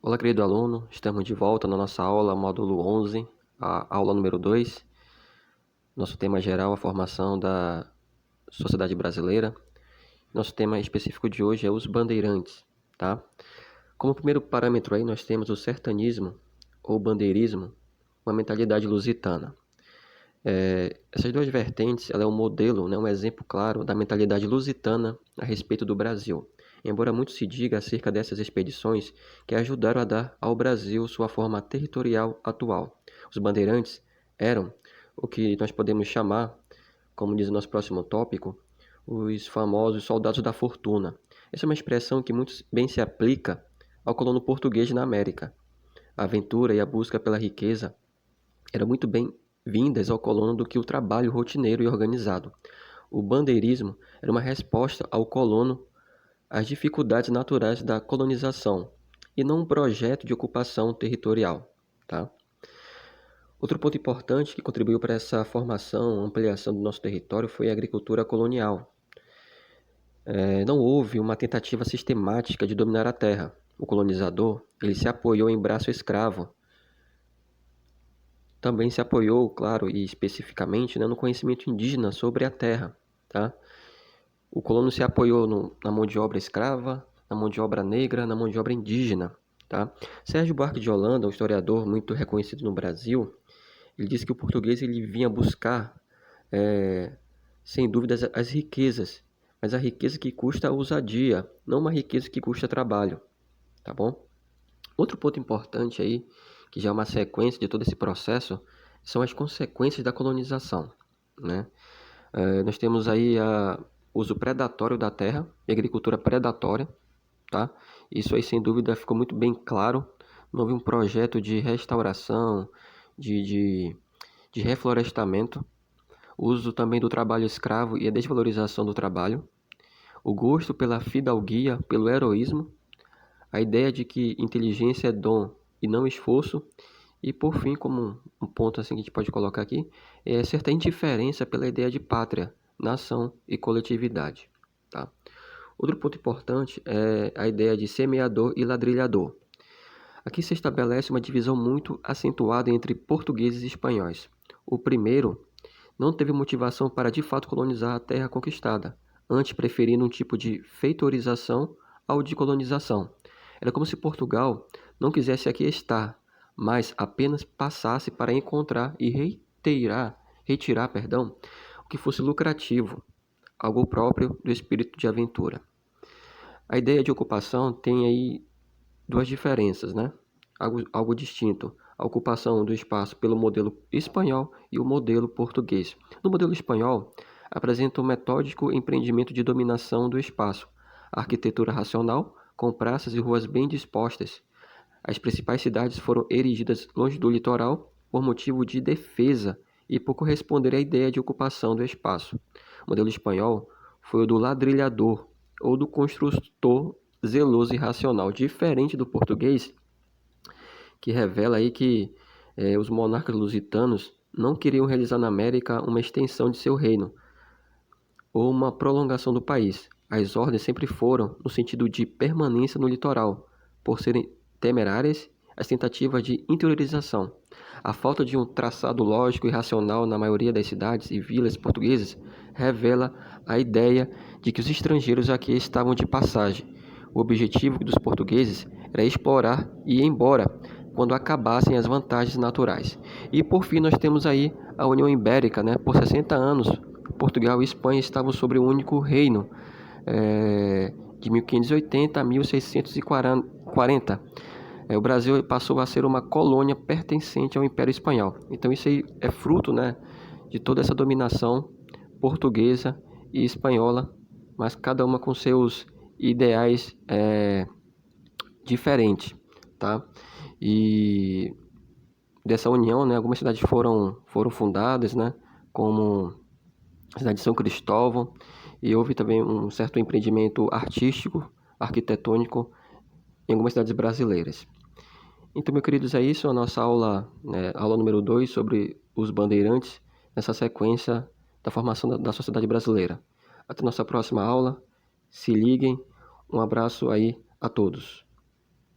Olá, querido aluno, estamos de volta na nossa aula, módulo 11, a aula número 2. Nosso tema geral, a formação da sociedade brasileira. Nosso tema específico de hoje é os bandeirantes, tá? Como primeiro parâmetro aí, nós temos o sertanismo ou bandeirismo, uma mentalidade lusitana. Essas duas vertentes, ela é um modelo, um exemplo claro da mentalidade lusitana a respeito do Brasil. Embora muito se diga acerca dessas expedições que ajudaram a dar ao Brasil sua forma territorial atual. Os bandeirantes eram o que nós podemos chamar, como diz o nosso próximo tópico, os famosos soldados da fortuna. Essa é uma expressão que muito bem se aplica ao colono português na América. A aventura e a busca pela riqueza eram muito bem-vindas ao colono do que o trabalho rotineiro e organizado. O bandeirismo era uma resposta ao colono às dificuldades naturais da colonização e não um projeto de ocupação territorial, tá? Outro ponto importante que contribuiu para essa formação, ampliação do nosso território foi a agricultura colonial. Não houve uma tentativa sistemática de dominar a terra. O colonizador, ele se apoiou em braço escravo. Também se apoiou, claro, e especificamente, no conhecimento indígena sobre a terra, tá? O colono se apoiou na mão de obra escrava, na mão de obra negra, na mão de obra indígena, tá? Sérgio Buarque de Holanda, um historiador muito reconhecido no Brasil, ele disse que o português ele vinha buscar, sem dúvidas, as riquezas, mas a riqueza que custa a ousadia, não uma riqueza que custa trabalho, tá bom? Outro ponto importante aí, que já é uma sequência de todo esse processo, são as consequências da colonização, né? Nós temos aí o uso predatório da terra e agricultura predatória, tá? Isso aí, sem dúvida, ficou muito bem claro. Não houve um projeto de restauração, de reflorestamento. O uso também do trabalho escravo e a desvalorização do trabalho. O gosto pela fidalguia, pelo heroísmo. A ideia de que inteligência é dom e não esforço. E, por fim, como um ponto assim que a gente pode colocar aqui, é certa indiferença pela ideia de pátria, nação e coletividade, tá? Outro ponto importante é a ideia de semeador e ladrilhador. Aqui se estabelece uma divisão muito acentuada entre portugueses e espanhóis. O primeiro não teve motivação para de fato colonizar a terra conquistada, antes preferindo um tipo de feitorização ao de colonização. Era como se Portugal não quisesse aqui estar, mas apenas passasse para encontrar e retirar, o que fosse lucrativo, algo próprio do espírito de aventura. A ideia de ocupação tem aí duas diferenças, né? Algo distinto. A ocupação do espaço pelo modelo espanhol e o modelo português. No modelo espanhol, apresenta um metódico empreendimento de dominação do espaço, a arquitetura racional, com praças e ruas bem dispostas. As principais cidades foram erigidas longe do litoral por motivo de defesa e por corresponder à ideia de ocupação do espaço. O modelo espanhol foi o do ladrilhador ou do construtor zeloso e racional, diferente do português, que revela aí que os monarcas lusitanos não queriam realizar na América uma extensão de seu reino ou uma prolongação do país. As ordens sempre foram no sentido de permanência no litoral, por serem temerárias as tentativas de interiorização. A falta de um traçado lógico e racional na maioria das cidades e vilas portuguesas revela a ideia de que os estrangeiros aqui estavam de passagem. O objetivo dos portugueses era explorar e ir embora quando acabassem as vantagens naturais. E por fim nós temos aí a União Ibérica, né? Por 60 anos, Portugal e Espanha estavam sobre um único reino, de 1580 a 1640. O Brasil passou a ser uma colônia pertencente ao Império Espanhol. Então isso aí é fruto, né, de toda essa dominação portuguesa e espanhola, mas cada uma com seus ideais diferentes, tá? E dessa união, né, algumas cidades foram fundadas, né, como a cidade de São Cristóvão, e houve também um certo empreendimento artístico, arquitetônico em algumas cidades brasileiras. Então, meus queridos, é isso, a nossa aula, aula número 2 sobre os bandeirantes, nessa sequência da formação da sociedade brasileira. Até nossa próxima aula, se liguem, um abraço aí a todos.